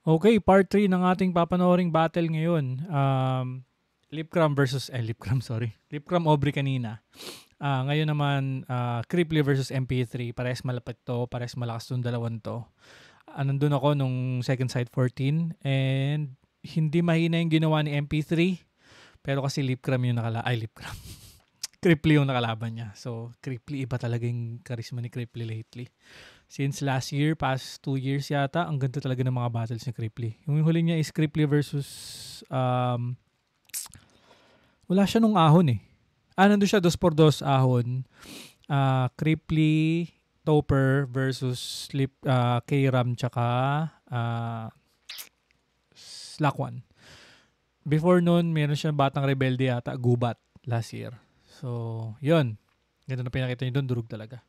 Okay, part 3 ng ating papanooring battle ngayon. Lipcram versus, sorry. Lipcram Aubrey kanina. Ngayon naman, Cripply versus MP3. Parehas malapit to, parehas malakas tong dalawan to. Nandun ako nung second side 14 and hindi mahina yung ginawa ni MP3 pero kasi Lipcram yung Lipcram. Cripply yung nakalaban niya. So, Cripply, iba talaga yung charisma ni Cripply lately. Since last year, past 2 years yata, ang ganda talaga ng mga battles ni Cripply. Yung huli niya is Cripply versus, wala siya nung ahon eh. Nandun siya 2x2 ahon. Cripply, Topper versus K-Ram tsaka Slakwan. Before nun, meron siya Batang Rebelde yata, Gubat last year. So, yun. Ganda na pinakita niyo doon, durug talaga.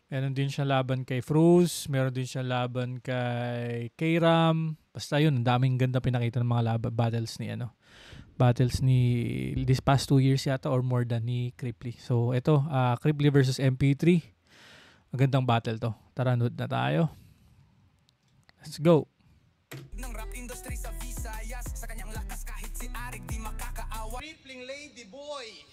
Meron din siya laban kay Fruz, meron din siya laban kay K-Ram. Basta yun, ang daming ganda pinakita ng mga battles ni this past 2 years yata or more than ni Cripply. So, ito, Cripply versus MP3. Magandang battle to. Tara, nood na tayo. Let's go. Ng rap industry sa Visayas, sa kanyang lakas kahit si Arik di makakaawa. Crippling Lady Boy.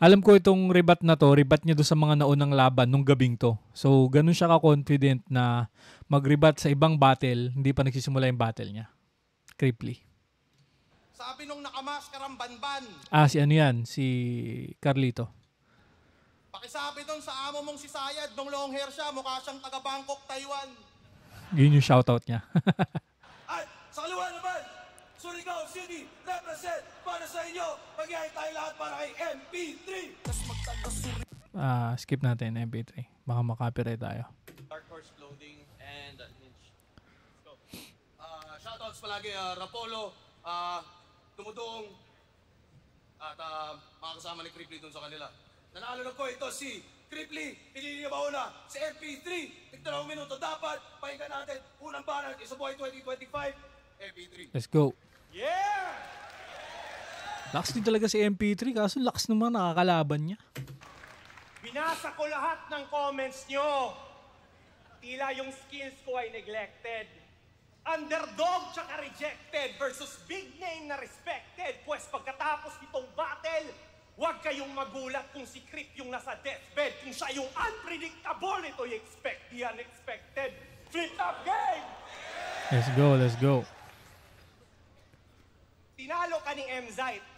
Alam ko itong rebat na to, rebat niya doon sa mga naunang laban nung gabing to. So, ganun siya ka-confident na mag-rebat sa ibang battle, hindi pa nagsisimula yung battle niya. Cripply. Sabi nung nakamaskarang banban. Si ano yan? Si Carlito. Pakisabi doon sa amo mong si Sayad, nung long hair siya, mukha siyang taga Bangkok, Taiwan. Yun yung shoutout niya. At sa kaliwa naman, Surigao City, represent para sa inyo. Magyahay tayo lahat para kay MP3. Skip natin MP3. Baka makapiright tayo. Dark Horse Clothing and Ninja. Let's go. Shoutouts palagi, Rapolo, Tumudong, at mga kasama ni Cripply dun sa kanila. Nanalo na ko ito si Cripply, pinili niya mauna, si MP3, tigdalawang minuto dapat, pakinggan natin, unang banat, isa buhay 2025, MP3. Let's go. Yeah! Lakas din talaga si MP3, kaso lakas naman nakakalaban niya. Binasa ko lahat ng comments nyo. Tila yung skills ko ay neglected. Underdog tsaka rejected versus big name na respected. Pues pagkatapos nitong battle, huwag kayong magulat kung si Crip yung nasa deathbed. Kung siya yung unpredictable, ito yung expect the unexpected. Flip top game! Let's go, let's go. Tinalo ka ni M-Zite.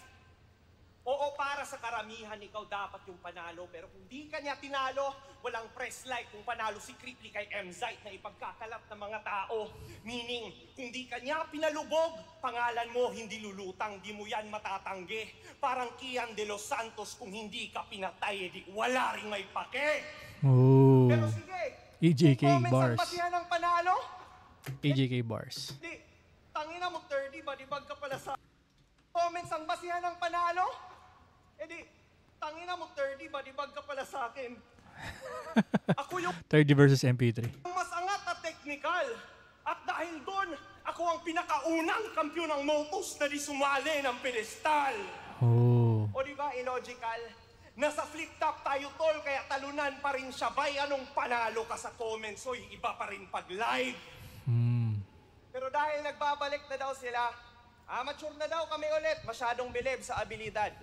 Oo, para sa karamihan, ikaw dapat yung panalo. Pero kung di ka niya tinalo, walang press like kung panalo si Cripply kay M-Zite na ipagkakalat ng mga tao. Meaning, kung di ka niya pinalubog, pangalan mo hindi lulutang, di mo yan matatanggi. Parang Kian de los Santos, kung hindi ka pinatay, di wala ring may pake. Ooh. Pero sige, EJK kung bars. comments ang basihan ng panalo, EJK bars. di, tangina mo 30 ba, di bag ka pala sa... Comments ang basihan ng panalo? Di, tangina mo 30 ba, di bag ka pala sa akin? Ako yung 30 versus MP3. mas angat at technical. At dahil doon, ako ang pinakaunang kampiyon ng Motus na di sumali ng pedestal. Oh. O di ba, illogical? Nasa flip top tayo tol, kaya talunan pa rin siya. Bay, anong panalo ka sa comments? Oy, iba pa rin pag live. Pero dahil nagbabalik na daw sila, mature na daw kami ulit, masyadong bilib sa abilidad.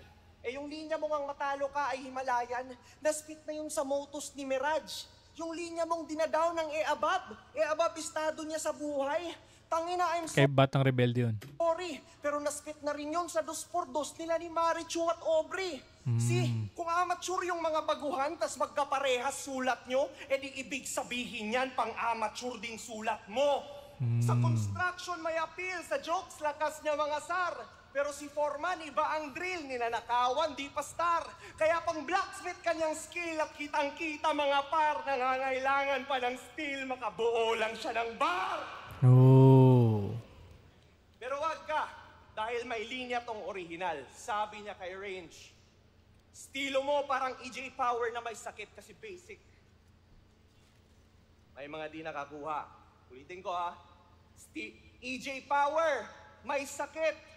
Yung linya mong ang matalo ka ay Himalayan, na-spit na yung sa Motus ni Mirage. Yung linya mong dinadaw ng E-Abab estado niya sa buhay. Tangina, I'm Kay Batang Rebelde yun. sorry, pero na-spit na rin yun sa 2x2 nila ni Marichu at Aubrey. Kung amateur yung mga baguhan, tas magkaparehas sulat nyo, edi ibig sabihin yan, pang-amateur din sulat mo. Sa construction may appeal, sa jokes lakas niya mga sar. Pero si Foreman, iba ang drill, ninanakawan, di pa star. Kaya pang blacksmith kanyang skill at kitang-kita mga par, nangangailangan pa ng steel, makabuo lang siya ng bar. Oh. Pero wag ka, dahil may linya tong original. Sabi niya kay Range, estilo mo parang EJ Power na may sakit kasi basic. May mga di nakakuha. Ulitin ko EJ Power, may sakit.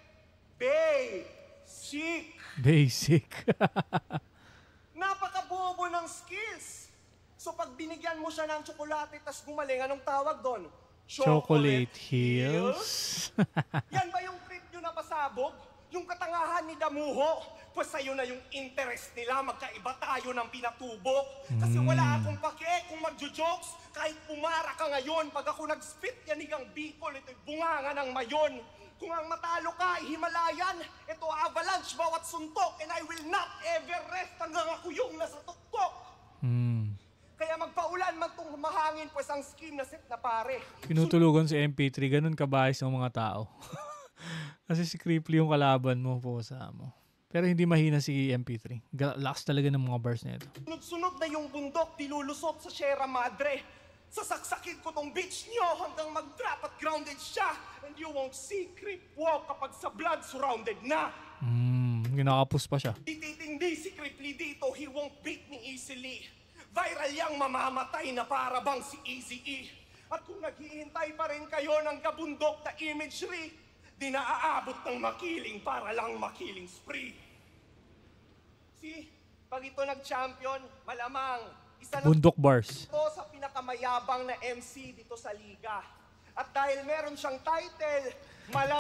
Basic. Napakabobo ng skills. So pag binigyan mo siya ng tsokolate tas gumaling, anong tawag doon? Chocolate Hills. Yan ba yung trip nyo na pasabog? Yung katangahan ni Damuho? Pues sa'yo na yung interest nila, magkaiba tayo ng pinatubok. Kasi wala akong pake kung magjo-jokes. Kahit pumara ka ngayon, pag ako nag-spit yan igang Bicol, ito'y bunganga ng mayon. Kung ang matalo ka ay Himalayan, ito avalanche bawat suntok, and I will not ever rest hanggang ako yung nasa tuktok. Kaya magpaulan man itong mahangin, pues ang scheme na set na pare. Pinutulugan si MP3, ganun kabayas ng mga tao. Kasi si Cripply yung kalaban mo po sa mo. Pero hindi mahina si MP3. Lakas talaga ng mga bars na ito. Sunod-sunod na yung bundok, dilulusot sa Sierra Madre. Sasaksakin ko tong beach nyo hanggang mag-drop at grounded siya. And you won't see creep walk kapag sa blood surrounded na. Ginakapus pa siya. Dititindi si Cripply dito, he won't beat me easily. Viral yang mamamatay na para bang si Eazy-E. At kung naghihintay pa rin kayo ng kabundok na imagery, di na aabot ng makiling para lang makiling spree. See, pag ito nag-champion, malamang isa na Bundok bars. ito sa pinakamayabang na MC dito sa liga. At dahil meron siyang title,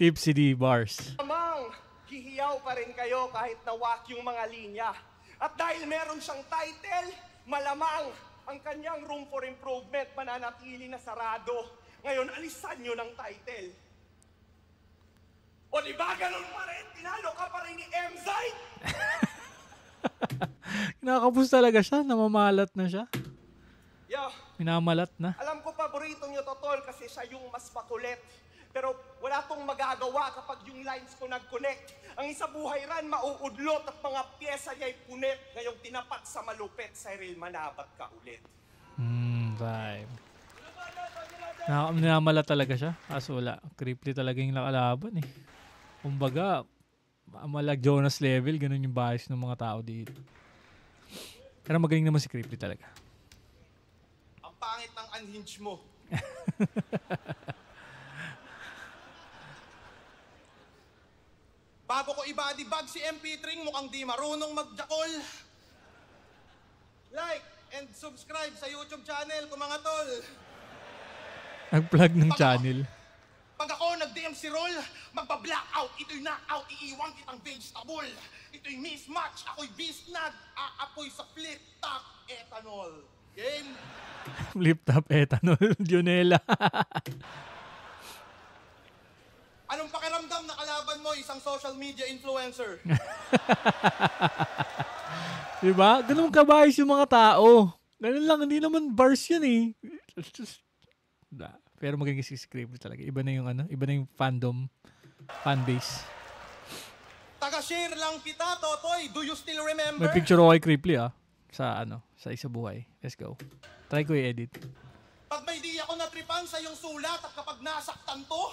Tipsy D bars. malamang hihiyaw pa rin kayo kahit nawak yung mga linya. At dahil meron siyang title, malamang ang kanyang room for improvement mananatili na sarado. Ngayon, alisan nyo ng title. O diba ganun pa rin? Tinalo ka pa rin ni M-Zay? Kinakapus talaga siya. Namamalat na siya. Yo, Minamalat na. alam ko paborito nyo to, Tol, kasi siya yung mas makulit. Pero wala tong magagawa kapag yung lines ko nag-connect. Ang isa buhay ran, mauudlot at mga pyesa niya'y punit. Ngayong tinapat sa malupit, Cyril, manabat ka ulit. Vibe. Minamala talaga siya. Kaso wala. Cripply talaga yung nakalaban eh. Kumbaga, malag Jonas level, ganun yung bias ng mga tao dito. Pero magaling naman si Cripply talaga. Ang pangit ng unhinge mo. Bago ko i-body bag si MP3, mukhang di marunong magjakol. Like and subscribe sa YouTube channel ko mga tol. Nag-plug ng channel. Pag ako nag-DM si Roll, magpa-blackout, ito'y knockout, iiwan kitang vegetable. Ito'y mismatch, ako'y bisnag, aapoy sa flip-top ethanol. Game? Flip top ethanol. Junela. Anong pakiramdam na kalaban mo, isang social media influencer? Diba? Ganun kabayas yung mga tao. Ganun lang. Hindi naman bars yun eh. Pero magiging si Cripply talaga. Iba na yung iba na yung fandom, fanbase. Taga-share lang kita, Totoy. Do you still remember? May picture ako kay Cripply sa isa buhay. Let's go. Try ko i-edit. Pag may di ako natripan sa iyong sulat at kapag nasaktan to,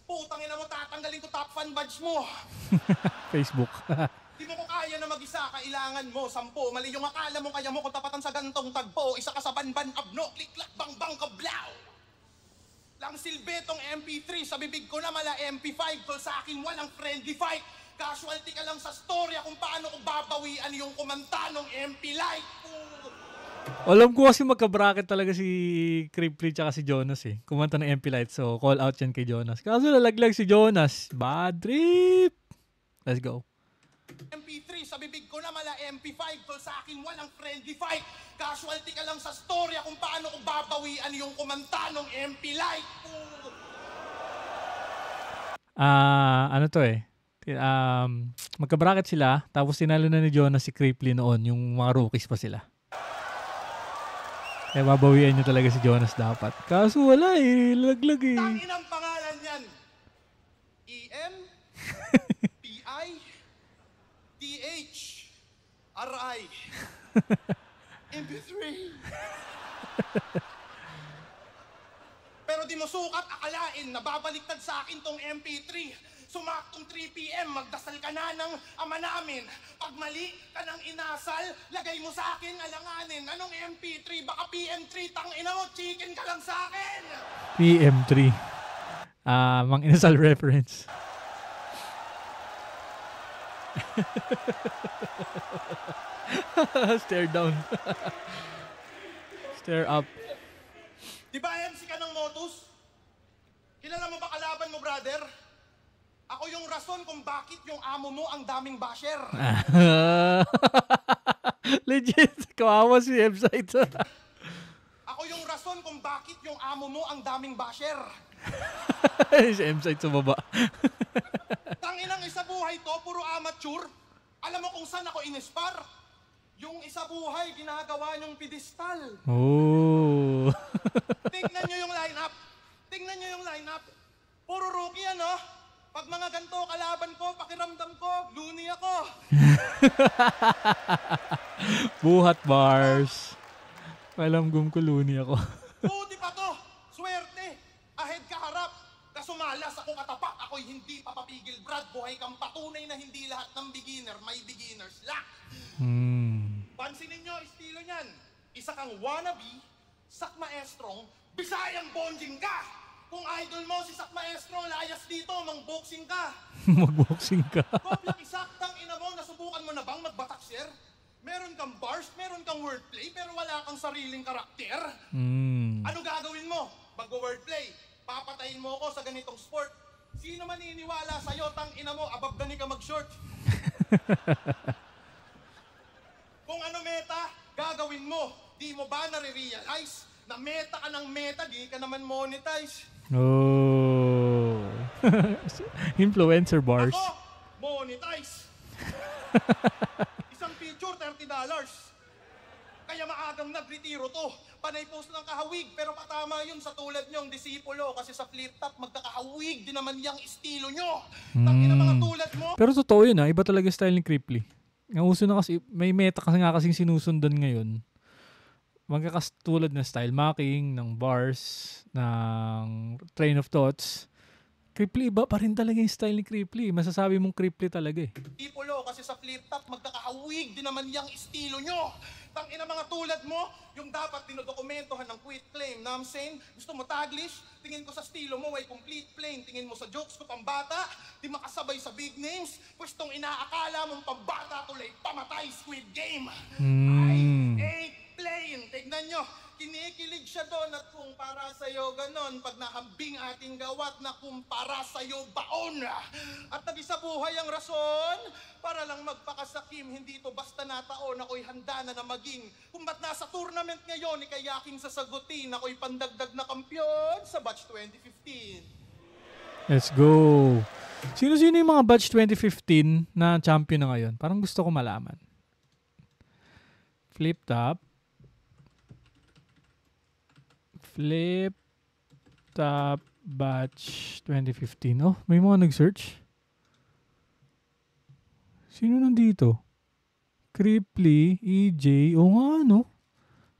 putang ina mo, tatanggalin ko top fan badge mo. Facebook. Di mo ko kaya na mag-isa, kailangan mo 10. Mali yung akala mo, kaya mo kung tapatan sa gantong tagpo. Isa ka sa banban abno, kliklat bang bang kablaw. Lang silbetong MP3, sa bibig ko na mala MP5. Tol sa akin walang friendly fight. Casualty ka lang sa storya kung paano ko babawian yung kumanta ng MP Light. Alam ko kasi magka-bracket talaga si Cripply tsaka si Jonas eh. Kumanta ng MP Light, so call out yan kay Jonas. Kaso lalaglag si Jonas. Bad trip! Let's go. MP3, sa bibig ko na mala MP5. Tol sa akin walang friendly fight. Casualty ka lang sa storya kung paano ko babawian yung kumanta ng MP Light. Ano to eh. Magka-bracket sila, tapos tinalo na ni Jonas si Cripply noon, yung mga rookies pa sila. Kaya babawian nyo talaga si Jonas dapat. Kaso wala eh, laglag eh. Tangin ang pangalan yan. EM, PI, TH, RI, MP3. Pero di mo sukat akalain na babaliktad sa akin tong MP3. Sumaktong 3 p.m. magdasal ka na ng ama namin. Pag mali ka ng inasal, lagay mo sa akin alanganin. Anong MP3? Baka PM3, tangina mo, chicken ka lang sa akin! PM3. Mang inasal reference. Stare down. Stare up. Di ba MC ka ng Motus? Alam mo, brother, ako yung rason kung bakit yung amo mo ang daming basher. Legit, kawawa si website. Ako yung rason kung bakit yung amo mo ang daming basher. Si M-site sa baba. Tanginang isa buhay to, puro amateur. Alam mo kung saan ako inispar? Yung isa buhay, ginagawa niyong pedestal. Oh. Tingnan niyo yung lineup. Tingnan niyo yung lineup. Puro rookie ano? Pag mga ganito kalaban ko, pakiramdam ko, loony ako. Buhat bars. Alam gumkuluni ako. Buti pa to. Swerte. Ahead ka harap. Kasumalas ako katapat. Ako'y hindi papapigil, Brad. Buhay kang patunay na hindi lahat ng beginner may beginner's luck. Pansinin nyo, estilo niyan. Isa kang wannabe, sak maestrong, Bisayang bonjing ka. Kung idol mo si sak maestro, layas dito, mang-boxing ka. Mag-boxing ka. Kopya isaktang ina mo, nasubukan mo na bang magbatak, sir? Meron kang bars, meron kang wordplay, pero wala kang sariling karakter. Ano gagawin mo? Mag-wordplay. Papatayin mo ako sa ganitong sport. Sino maniniwala sa'yo, tang ina mo, above gani ka mag-short? Kung ano meta, gagawin mo. Di mo ba nare-realize na meta ka ng meta, di ka naman monetize? Oh. Influencer bars. Ako, monetize. Isang picture, $30. Kaya maagang nagretiro to. Panay post ng kahawig, pero patama yun sa tulad nyong disipulo. Kasi sa flip top, magkakahawig din naman yung estilo nyo. Tangin na mga tulad mo. Pero totoo yun iba talaga style ni Cripply. Ang uso na kasi, may meta kasi nga kasing sinusundan ngayon. Magkakastulad na style marking, ng bars, ng train of thoughts. Cripply, iba pa rin talaga yung style ni Cripply. Masasabi mong Cripply talaga eh. Disipulo, kasi sa flip top, magkakahawig din naman yung estilo nyo. Tangin na mga tulad mo, yung dapat dinodokumentohan ng quit claim. Na I'm saying, gusto mo taglish? Tingin ko sa estilo mo, ay complete plain. Tingin mo sa jokes ko, pambata, di makasabay sa big names. Pwestong inaakala mong pambata tuloy, pamatay Squid Game. I ain't playing. Tignan nyo, kinikilig siya doon at kung para sa'yo ganon, pag nahambing ating gawat na kung para sa'yo baon. At nag-isa buhay ang rason, para lang magpakasakim, hindi ito basta nataon, ako'y handa na maging. Kung ba't nasa tournament ngayon, ikayaking sasagutin, ako'y pandagdag na kampyon sa batch 2015. Let's go. Sino-sino yung mga batch 2015 na champion na ngayon? Parang gusto ko malaman. Flip top batch 2015. Oh, may mga nag-search. Sino nandito? Cripply, EJ, o nga ano?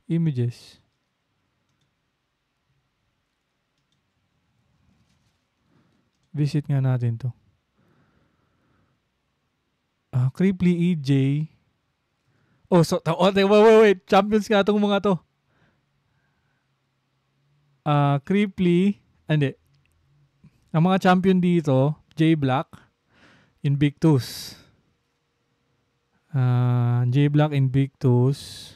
Images. Visit nga natin to. Cripply, EJ. Oh, so, wait. Champions nga itong mga to. Cripply, hindi. Ang mga champion dito, J Black, Invictus. J Black, Invictus.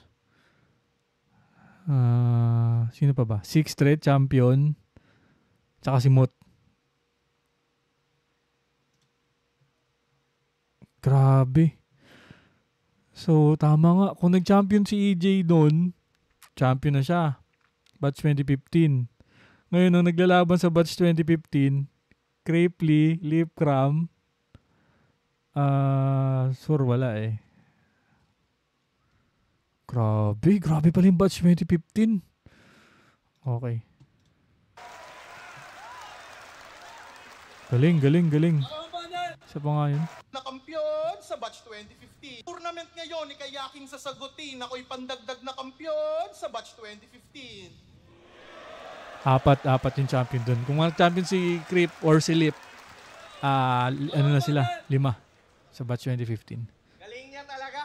Sino pa ba? Six Straight Champion. Tsaka si Mot. Grabe. So, tama nga. Kung nag-champion si EJ doon, champion na siya. Batch 2015. Ngayon, nung naglalaban sa batch 2015, Cripply, Lipcram, wala eh. Grabe pala yung batch 2015. Okay. Galing. Isa pa nga yun. Na kampyon sa batch 2015. Tournament ngayon, ikayaking sasagutin, ako'y pandagdag na kampyon sa batch 2015. Apat yung champion dun. Kung champion si Crip or si Lip, ano na sila? 5 sa batch 2015. Galing niya talaga.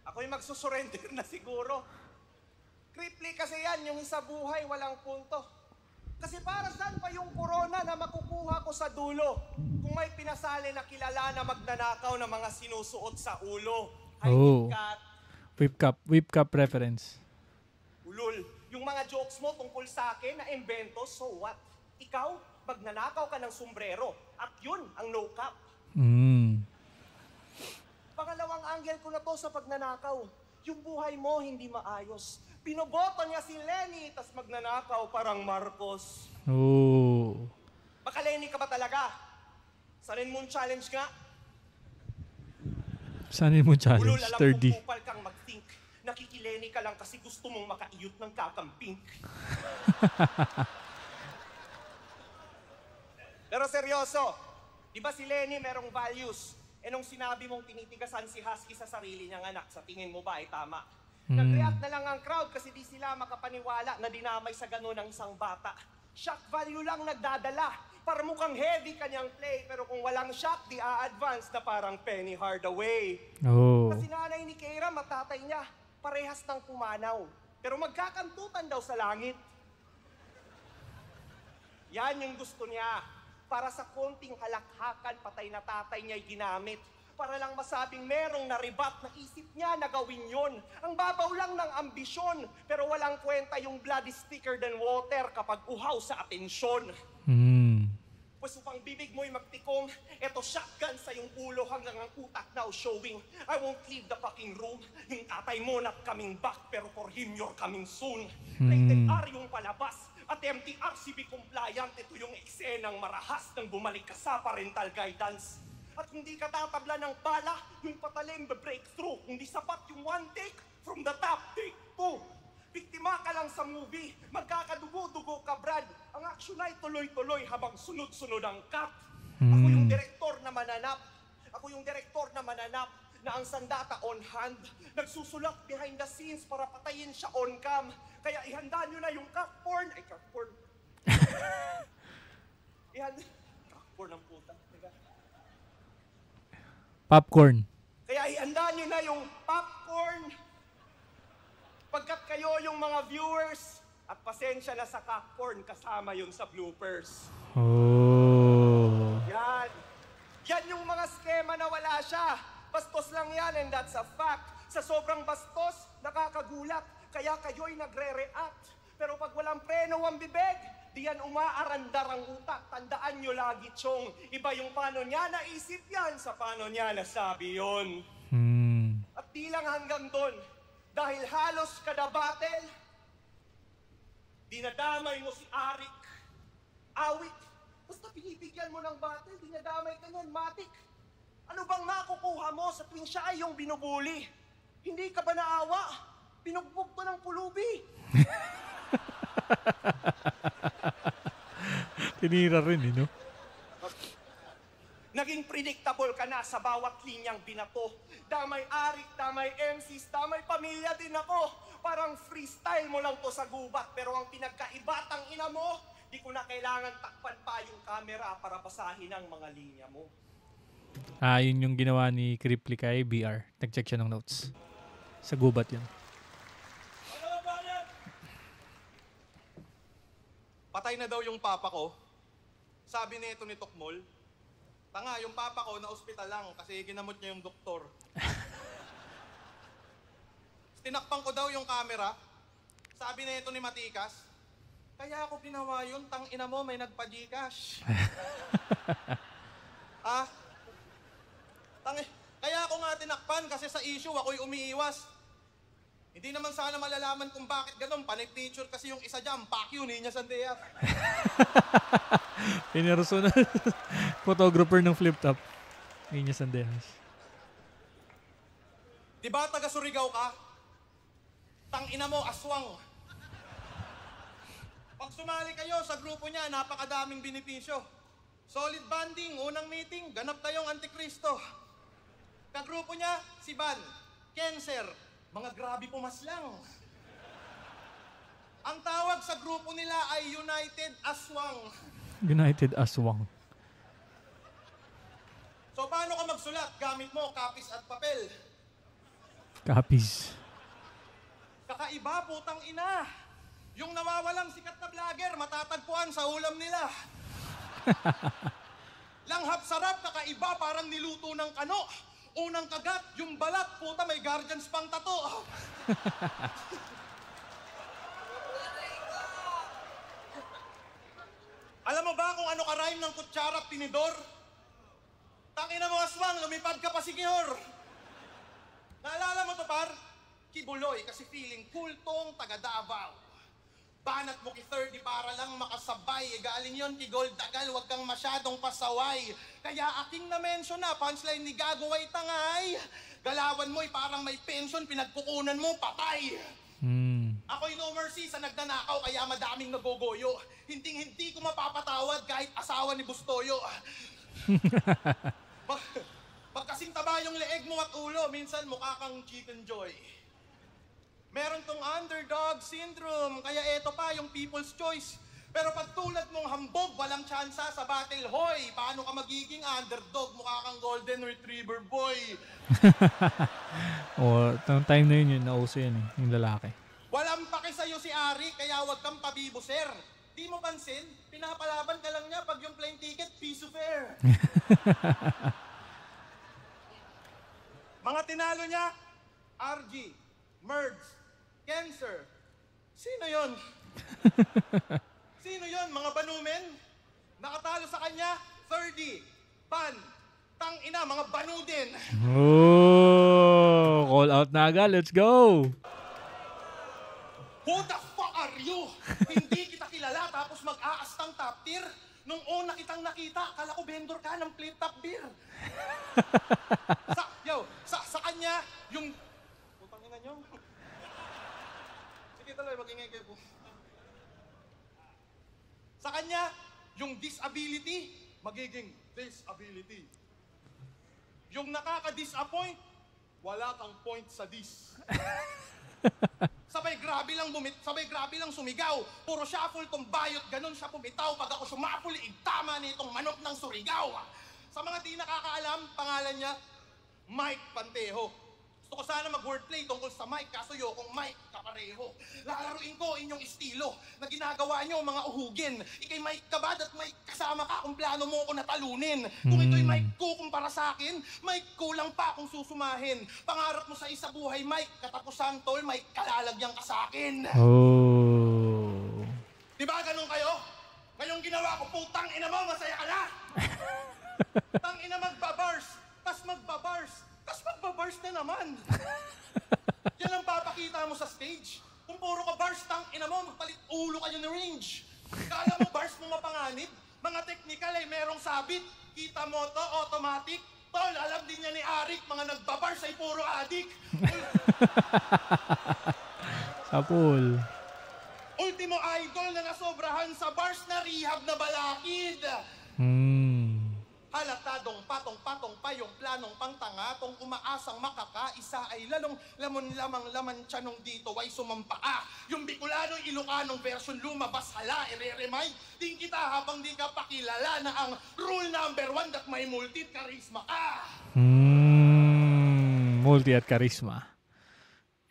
Ako'y magsusurrender na siguro. Cripply kasi yan, yung isa buhay, walang punto. Kasi para saan pa yung corona na makukuha ko sa dulo? Kung may pinasali na kilala na magnanakaw na mga sinusuot sa ulo. Oh. Whip cup reference. Ulul, yung mga jokes mo tungkol sa akin na invento, so what? Ikaw, magnanakaw ka ng sombrero. At yun ang no cap. Pangalawang angle ko na to sa pagnanakaw. Yung buhay mo hindi maayos. Pinoboto niya si Lenny, tas magnanakaw parang Marcos. Oh. Baka Lenny ka ba talaga? Sanin mong challenge nga? Sanin mo challenge, Ulol, alam 30. kong kupal kang mag-think. Nakikileni ka lang kasi gusto mong makaiyot ng kakamping. Pero seryoso, di ba si Lenny merong values? Nung sinabi mong tinitigasan si Husky sa sarili niyang anak, sa tingin mo ba ay tama? Nag-react na lang ang crowd kasi di sila makapaniwala na dinamay sa ganun ng isang bata. Shock value lang nagdadala. Para mukhang heavy kanyang play, pero kung walang shock, di a-advance na parang Penny Hardaway. Oh. Kasi nanay ni Keira, matatay niya, parehas ng pumanaw. Pero magkakantutan daw sa langit. Yan yung gusto niya. Para sa konting halakhakan, patay na tatay niya'y ginamit. Para lang masabing merong naribat na isip niya na gawin yon. Ang babaw lang ng ambisyon, pero walang kwenta yung blood is thicker than water kapag uhaw sa atensyon. Pues upang bibig mo'y magtikong, eto shotgun sa yung ulo hanggang ang utak now showing. I won't leave the fucking room. Yung tatay mo not coming back, pero for him you're coming soon. Rated R yung palabas. At MTRCB compliant, ito yung eksenang marahas nang bumalik ka sa parental guidance. At hindi ka tatabla ng bala, yung patalim breakthrough. Hindi sapat yung one take, from the top, take two. Biktima ka lang sa movie, magkakadugo-dugo ka, Brad. Ang action ay tuloy-tuloy habang sunod-sunod ang cut. Ako yung direktor na mananap. Ako yung direktor na mananap na ang sandata on hand. Nagsusulat behind the scenes para patayin siya on cam. Kaya ihanda nyo na yung cock porn. Ay, cock porn. Cock porn ang puta. Popcorn. Kaya ihanda nyo na yung popcorn. Pagkat kayo yung mga viewers, at pasensya na sa cock porn, kasama yun sa bloopers. Oh. Yan. Yan yung mga skema na wala siya. Bastos lang yan and that's a fact. Sa sobrang bastos, nakakagulat. Kaya kayo'y nagre-react. Pero pag walang preno ang bibig, di yan umaarandar ang utak. Tandaan nyo lagi, Chong. Iba yung paano niya naisip yan sa paano niya nasabi yun. At di lang hanggang doon. Dahil halos kada battle, dinadamay mo si Arik. Awit. Basta pinibigyan mo ng battle, dinadamay ka niyan, matik. Ano bang makukuha mo sa tuwing siya ay yung binubuli? Hindi ka ba naawa? Pinugbog to ng pulubi. Tinira rin, no? Naging predictable ka na sa bawat linyang binato. Damay Arik, damay MCs, damay pamilya din ako. Parang freestyle mo lang to sa gubat. Pero ang pinagkaibatang ina mo, di ko na kailangan takpan pa yung camera para basahin ang mga linya mo. Yun yung ginawa ni Cripply kay BR. Nag-check siya ng notes. Sa gubat yun. Patay na daw yung papa ko. Sabi nito ni Tokmol, tanga, yung papa ko na ospital lang kasi ginamot niya yung doktor. Tinakpan ko daw yung camera. Sabi nito ni Matikas, kaya ako ginawa yun, tang ina mo may nagpa-Gcash. Kaya ako nga tinakpan kasi sa issue ako'y umiiwas. Hindi naman sana malalaman kung bakit ganun. Panig-picture kasi yung isa dyan, Pacquiao, Niña Sandeas. Pinersonal photographer ng flip top. Niña Sandejas. Diba taga Surigao ka? Tang ina mo, aswang. Pag sumali kayo sa grupo niya, napakadaming benepisyo. Solid banding, unang meeting, ganap kayong Antikristo. Kagrupo niya, si Van, Cancer, mga grabe pumaslang. Ang tawag sa grupo nila ay United Aswang. United Aswang. So paano ka magsulat? Gamit mo kapis at papel. Kapis. Kakaiba, putang ina. Yung nawawalang sikat na vlogger, matatagpuan sa ulam nila. Langhap sarap, kakaiba, parang niluto ng kano. Unang kagat, yung balat, puta, may guardians pang tato. Alam mo ba kung ano ka-rhyme ng kutsara at tinidor? Tangina mo, aswang, lumipad ka pa, Signor. Naalala mo to, par? Kibuloy, kasi feeling cool tong taga Davao. Banat mo ki 30 para lang makasabay. Galing yon ki Gold Dagal, wag kang masyadong pasaway. Kaya aking na-mention na, punchline ni Gago ay tangay. Galawan mo'y parang may pension, pinagkukunan mo, patay. Ako'y no mercy sa nagnanakaw, kaya madaming nagogoyo. Hinding-hindi ko mapapatawad kahit asawa ni Bustoyo. Pagkasing taba yung leeg mo at ulo, minsan mukha kang Chicken Joy. Meron tong underdog syndrome, kaya eto pa yung people's choice. Pero pag tulad mong hambog, walang tsansa sa battle, hoy. Paano ka magiging underdog? Mukha kang golden retriever boy. O, time na yun, nauso yun yung lalaki. Walang pake sa'yo si Ari, kaya wag kang pabibo, sir. Di mo pansin, pinapalaban ka lang niya pag yung plane ticket, piso fare. Mga tinalo niya, RG, Merds, Cancer. Sino yon? Sino yon, mga banumen? Nakatalo sa kanya, 30, Pan, tangina, mga banu din. Oh, call out na agad, let's go! Who the fuck are you? Hindi kita kilala tapos mag-aastang top tier? Nung una kitang nakita, akala ko vendor ka ng plate top beer. Sa kanya, yung... Putang ina nyo. Sige tuloy, mag-ingay kayo po. Sa kanya, yung disability, magiging disability. Yung nakaka-disappoint, wala kang point sa dis. Sabay grabe lang sumigaw. Puro shuffle tong bayot, ganun siya pumitaw. Pag ako sumapul, igtama nitong manok ng Surigao. Sa mga di nakakaalam, pangalan niya, Mike Pantejo. Gusto ko sana mag-wordplay tungkol sa Mike, kaso kung Mike kapareho. Lalaruin ko inyong estilo na ginagawa nyo mga uhugin. Ikay Mike kabad at Mike kasama ka kung plano mo ko natalunin. Kung ito'y Mike ko kumpara sa akin, Mike ko lang pa kung susumahin. Pangarap mo sa isa buhay, Mike, katapusan tol, Mike, kalalagyan ka sa akin. Oh. Diba ganun kayo? Ngayong ginawa ko, putang ina mo, masaya ka na! Tang ina magbabars, tas magbabars. Tapos magbabars na naman. Yan ang papakita mo sa stage. Kung puro ka bars, tang ina mo, magpalit ulo kayo ng range. Kala mo bars mo mapanganib? Mga technical ay merong sabit. Kita mo to, automatic. Tol, alam din niya ni Arik, mga nagbabars ay puro adik. Sapul. Ultimo idol na nasobrahan sa bars na rehab na balakid. Halatadong patong-patong pa yung planong pangtangatong umaasang makakaisa ay lalong lamon-lamang laman tiyanong dito ay sumampaa. Yung Bicolanong Ilocanong version lumabas hala, ire-remind din kita habang di ka pakilala na ang rule number 1 that may multi at charisma ka. Multi at charisma.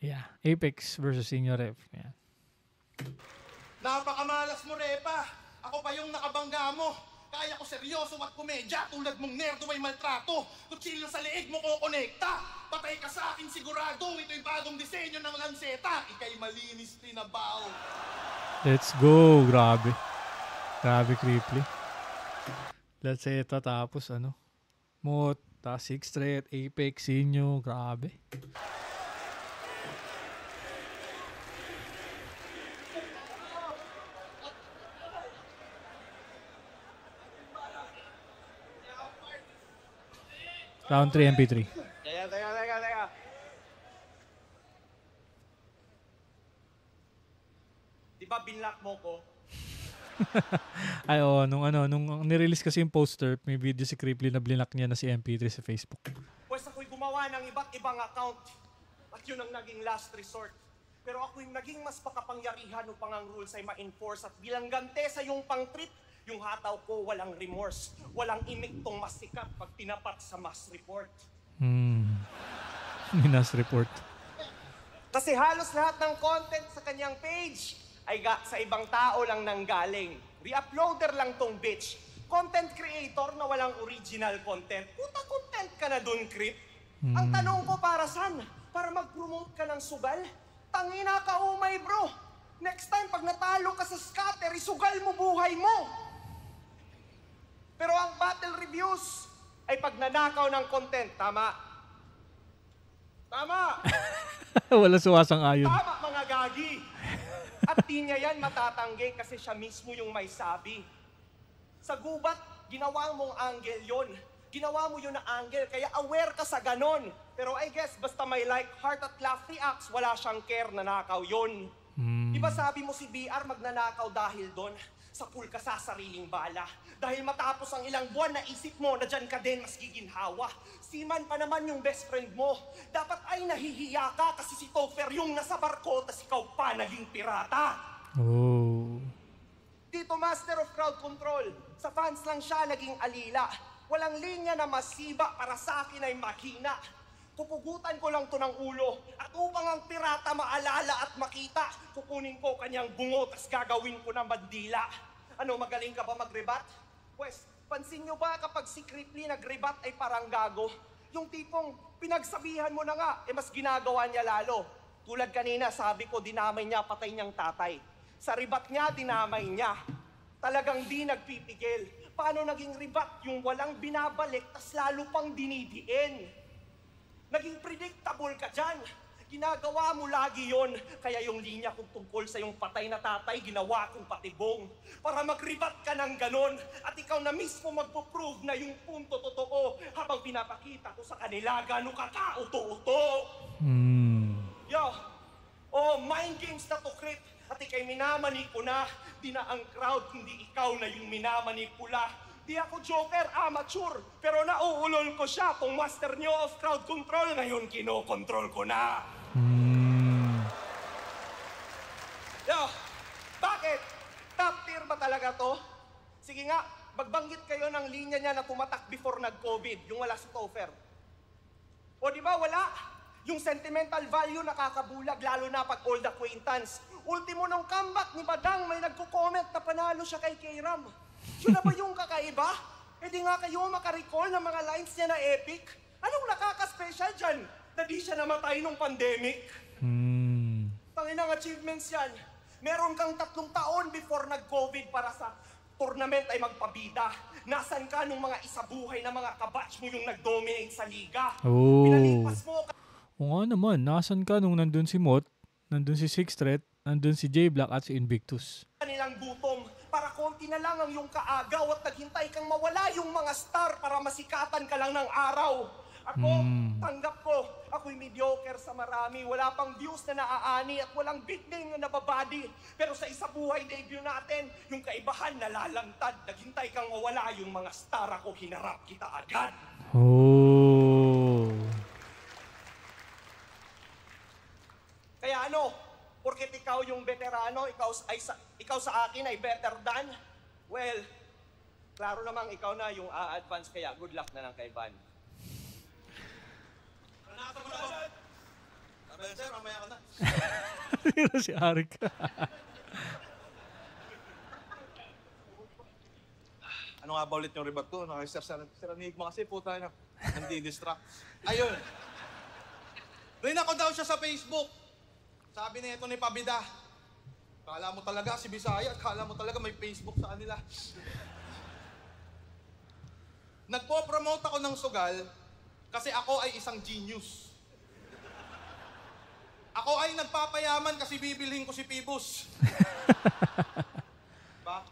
Yeah, Apex versus Senior Ref. Yeah. Napakamalas mo, Repa. Ako pa yung nakabangga mo. Kaya ko seryoso at komedya, tulad mong nerdo may maltrato. Kutsilyo sa leeg mo ko konekta. Patay ka sa akin sigurado, ito'y bagong disenyo ng lanseta. Ika'y malinis tinabaw. Let's go, grabe. Grabe, creepy. Let's say ito, tapos ano, Mot, tapos 6 threat, Apex, Sinyo, grabe. Round 3 MP3. Teka. Di ba binlock mo ko? Ay, oo, nung nirelease kasi yung poster, may video si Creeply na blinak niya na si MP3 sa Facebook. Pwes ako'y gumawa ng iba't ibang account. At yun ang naging last resort. Pero ako'y naging mas makapangyarihan upang ang rules ay ma-enforce. At bilang gante sa iyong pang-trip, yung hataw ko walang remorse. Walang imik tong mas sikat pag tinapat sa mass report. Mass report. Kasi halos lahat ng content sa kanyang page ay sa ibang tao lang nanggaling. Re-uploader lang tong bitch. Content creator na walang original content. Puta content ka na dun, Creep. Ang tanong ko para saan? Para mag-promote ka ng sugal? Tangina ka umay, bro. Next time, pag natalo ka sa scatter, isugal mo buhay mo. reviews ay pagnanakaw ng content. Tama? Tama! Wala suwasang-ayon. Tama, mga gagi! At di niya yan matatanggi kasi siya mismo yung may sabi. Sa gubat, ginawa mong angle yon. Ginawa mo yun na angle, kaya aware ka sa ganon. Pero I guess, basta may like, heart at laugh reacts, wala siyang care na nakaw yun. Diba sabi mo si BR magnanakaw dahil doon? Sa pool ka sa sariling bala. Dahil matapos ang ilang buwan, naisip mo na dyan ka din mas giginhawa. Seaman pa naman yung best friend mo. Dapat ay nahihiya ka kasi si Topher yung nasa barko, tas ikaw pa naging pirata. Oh. Dito, master of crowd control. Sa fans lang siya naging alila. Walang linya na masiba para sa akin ay makina. Pupugutan ko lang to ng ulo. At upang ang pirata maalala at makita, kukunin ko kanyang bungo tas gagawin ko ng bandila. Ano, magaling ka ba mag-rebat? Pwes, pansin nyo ba kapag si Cripply nag-rebat ay parang gago? Yung tipong pinagsabihan mo na nga, mas ginagawa niya lalo. Tulad kanina, sabi ko, dinamay niya patay niyang tatay. Sa rebat niya, dinamay niya. Talagang di nagpipigil. Paano naging rebat yung walang binabalik tas lalo pang dinidiin? Naging predictable ka dyan. Ginagawa mo lagi yon. Kaya yung linya kung tungkol sa yung patay na tatay, ginawa kong patibong. Para mag-rebat ka ng ganon. At ikaw na mismo magpo-prove na yung punto totoo habang pinapakita ko sa kanila gano'ng kakauto-uto. Yo, mind games na to, Crip. At ikay minamanipula, di na ang crowd, hindi ikaw na yung minamanipula. Di ako joker, amateur, pero nauulol ko siya. Kung master nyo of crowd control, ngayon kinokontrol ko na. Yo, bakit? Top tier ba talaga to? Sige nga, magbanggit kayo ng linya niya na tumatak before nag-COVID, yung wala si Topher. O di ba wala? Yung sentimental value nakakabulag, lalo na pag old acquaintance. Ultimo nung comeback ni Badang, may nagko-comment na panalo siya kay K-Ram. Yun na ba yung kakaiba? E di nga kayo makarecall ng mga lines niya na epic? Anong nakaka-special dyan? Na di siya namatay nung pandemic? Tanginang achievements yan. Meron kang 3 taon before nag-COVID para sa tournament ay magpabida. Nasaan ka nung mga isabuhay na mga kabatch mo yung nag-dominate sa liga? Oh. Pinalipas mo O nga naman, nasan ka nung nandun si Mot, nandun si Sixth Threat, nandun si J-Black at si Invictus? kanilang gutom para konti na lang ang yung kaagaw at naghintay kang mawala yung mga star para masikatan ka lang ng araw. Ako, tanggap ko, ako'y mediocre sa marami, wala pang views na naaani at walang big name na nababadi. Pero sa isa buhay debut natin, yung kaibahan nalalantad, naghintay kang mawala yung mga star, ako hinarap kita agad. Oh. Kaya ano, porket ikaw yung veterano, ikaw sa akin ay better than, well, klaro namang ikaw na yung a-advance, kaya good luck na lang kay Van. Sir, mamaya ka na. Sino si Arik? Ano nga ba ulit yung rebat ko? Sir Enigma kasi puta na. Nandi-distract. Ayun. Rinako daw siya sa Facebook. Sabi na ito ni Pabida. Kala mo talaga si Bisaya, kala mo talaga may Facebook sa kanila. Nagpo-promote ako ng sugal kasi ako ay isang genius. Ako ay nagpapayaman kasi bibilhin ko si Pibus. Ba?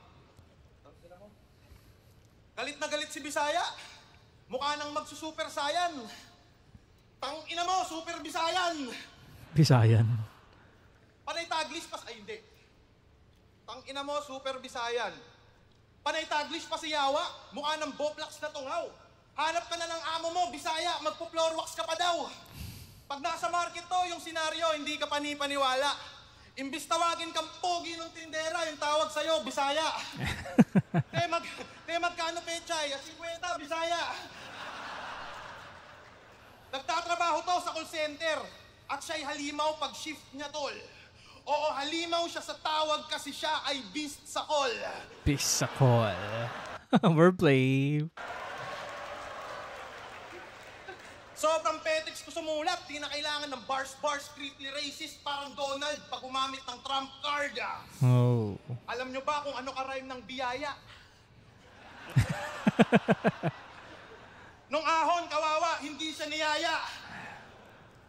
Galit na galit si Bisaya. Mukha nang magsusuper sayan. Tang ina mo, super Bisayan. Bisayan. Panay Taglish pas, ay hindi. Tang ina mo, super Bisayan. Panay Taglish pa si Yawa, mukha ng Boplax na tungaw. Hanap ka na ng amo mo, Bisaya, magpo-floor wax ka pa daw. Pag nasa market to, yung senaryo, hindi ka panipaniwala. Imbis tawagin kang pogi ng tindera, yung tawag sa'yo, Bisaya. Magkano pechay? 50, Bisaya. Nagtatrabaho to sa call center at siya'y halimaw pag shift niya, tol. Oo, halimaw siya sa tawag kasi siya ay beast sa call. Beast sa call. Wordplay. Sobrang petex ko sumulat, di na kailangan ng bars, creepy racist, parang Donald pag gumamit ng trump card. Oh. Alam nyo ba kung ano ka-rhyme ng biyaya? Nung ahon, kawawa, hindi siya niyaya.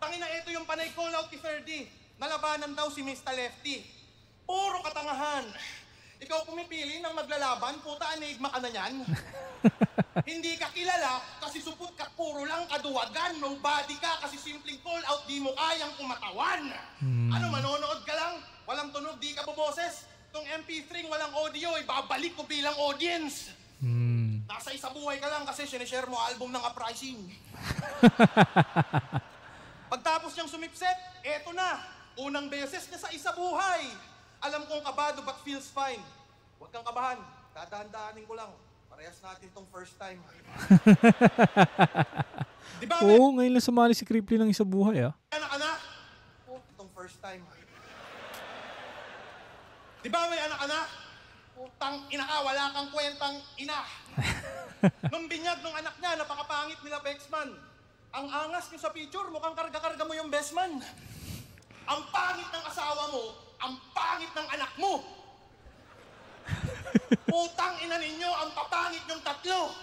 Tangina, ito yung panay call out ni Ferdy. Nalabanan daw si Mr. Lefty. Puro katangahan. Ikaw pumipili ng maglalaban, puta, enigma ka na yan. Hindi ka kilala kasi supot ka, puro lang kaduwagan. Nobody ka kasi simpleng call out, di mo kayang kumatawan. Ano, manonood ka lang? Walang tunog, di ka buboses. Tong MP3 walang audio, ibabalik ko bilang audience. Nasa isa buhay ka lang kasi sinishare mo album ng Uprising. Pagtapos niyang sumipset, eto na. Unang beses niya sa isa buhay. Alam kong kabado but feels fine. Huwag kang kabahan. Dadahan-dahanin ko lang. Parehas natin tong first time. Di ba, Oo, ngayon lang sumali si Cripply ng isa buhay, ah. anak ka na? Oh, itong first time. Di ba may anak ka na? Putang ina ka, wala kang kwentang ina. Nung binyag ng anak niya, napakapangit nila Bexman. Ang angas niyo sa picture, mukhang karga-karga mo yung best man. Ang pangit ng asawa mo, ang pangit ng anak mo. Putang ina ninyo, ang papangit yung tatlo.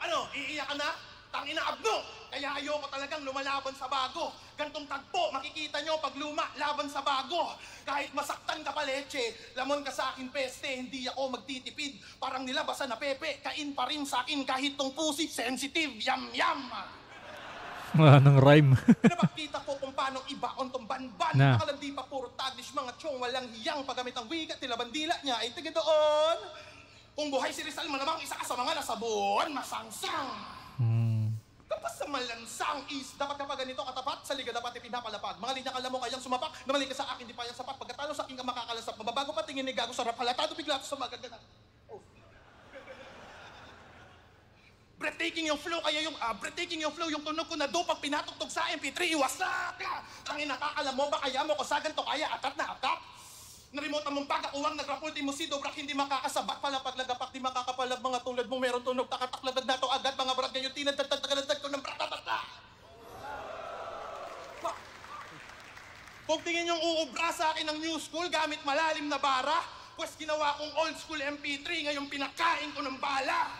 Ano, iiyak ka na? Tangina abno! Kaya ayoko talagang lumalaban sa bago. Gantong tagpo, makikita nyo pag luma, laban sa bago. Kahit masaktan ka pa leche, lamon ka sa akin peste, hindi ako magtitipid. Parang nilabasa na pepe, kain pa rin sa akin kahit tong pusi, sensitive, yam-yam. Wala nang rhyme. Pinapakita ko kung paano ibaon tong banban. Na. Nakalandi pa puro taglish, mga chong, walang hiyang paggamit ang wigat, tila bandila niya, ay tiga doon. Kung buhay si Rizal, malamang isa ka sa mga nasabon, masangsang. Kapag sa malansang is, dapat kapag ganito katapat, sa liga dapat ipinapalapag. Mga linya kala mo kayang sumapak, namali ka sa akin, di pa yan sapat. Pagkatalo sa akin ka makakalasap, mababago pa tingin ni gago sarap halatado, bigla sa magagana. Oh. Breathtaking yung flow, kaya yung breathtaking yung flow, yung tunog ko na do, pag pinatugtog sa MP3, iwasak ka! Tangin nakakala mo ba kaya mo ko sagan to kaya atat na atat? Na-remote mong pagkakuwang nagrapulti mo si Dobrak, hindi makakasabat pala paglagapak, di makakapalag mga tulad mo, meron tunog, takataklagad na to agad, mga brad ngayon, tinadagdagdagdagdag ko ng bratatata. Kung tingin yung uubra sa akin ng new school gamit malalim na bara, pues ginawa kong old school MP3, ngayon pinakain ko ng bala.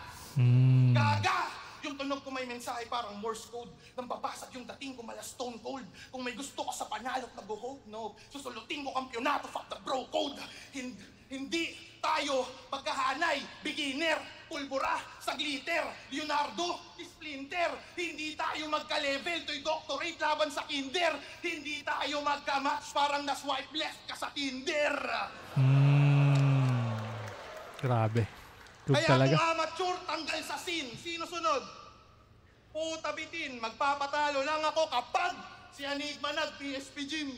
Gaga! Yung tunog ko may mensahe parang Morse code. Nang babasag yung dating ko mala stone cold. Kung may gusto ko sa panalo at mag-hold, no. Susulutin ko kampyonato, fuck the bro code. Hindi tayo pagkahanay, beginner, pulbura, sa glitter, Leonardo, Splinter. Hindi tayo magka-level, to'y doctorate laban sa kinder. Hindi tayo magka-match, parang na-swipe left ka sa Tinder. Grabe. Good Kaya talaga. kung amateur, tanggal sa scene. Sino sunod? Puta bitin, magpapatalo lang ako kapag si Enigma nag-PSP gym.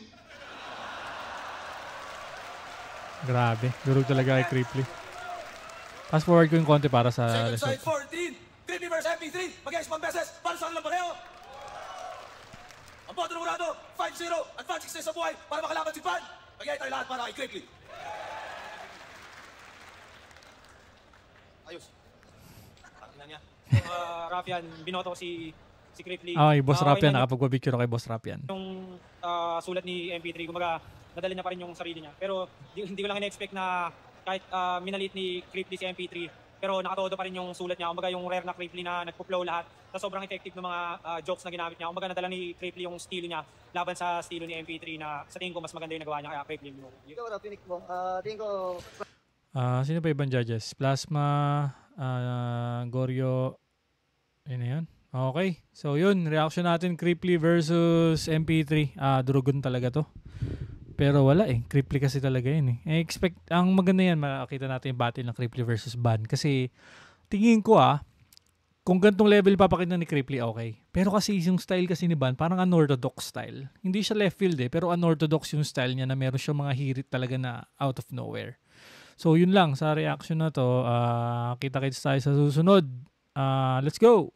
Grabe. Durog talaga kay Cripply. Fast forward ko yung konti para sa Second result. side 14, Cripply vs MP3, mag-expand beses, para sa kanilang pareho. Ang boto ng Murado, 5-0 at 5-6 sa buhay para makalaban si Pan. Magyay tayo lahat para kay Cripply. Ayos. Ano niya? Rafian, binoto ko si Cripply. Okay, Boss Rapian. na Nakapag-picture ako kay Boss Rapian. yung sulat ni MP3, kumaga nadala niya pa rin yung sarili niya. Pero hindi ko lang ina-expect na kahit minalit ni Cripply si MP3, pero nakatodo pa rin yung sulat niya. Kumaga yung rare na Cripply na nagpo-flow lahat. Tapos sobrang effective ng mga jokes na ginamit niya. Kumaga nadala ni Cripply yung estilo niya laban sa estilo ni MP3 na sa tingin ko mas maganda yung nagawa niya kaya Cripply mo. Ikaw na, tinik mo. Tingin ko, Sino pa ibang judges? Plasma, Goryo, yun na yun. Okay. So yun, reaction natin Cripply versus MP3. Durugon talaga to. Pero wala eh. Cripply kasi talaga yun eh. Ang maganda yan, makakita natin yung battle ng Cripply versus Ban. Kasi tingin ko kung gantong level papakita ni Cripply, okay. Pero kasi yung style kasi ni Ban, parang unorthodox style. Hindi siya left field eh, pero unorthodox yung style niya na meron siyang mga hirit talaga na out of nowhere. So yun lang sa reaction na to. Kita-kits tayo sa susunod. Let's go!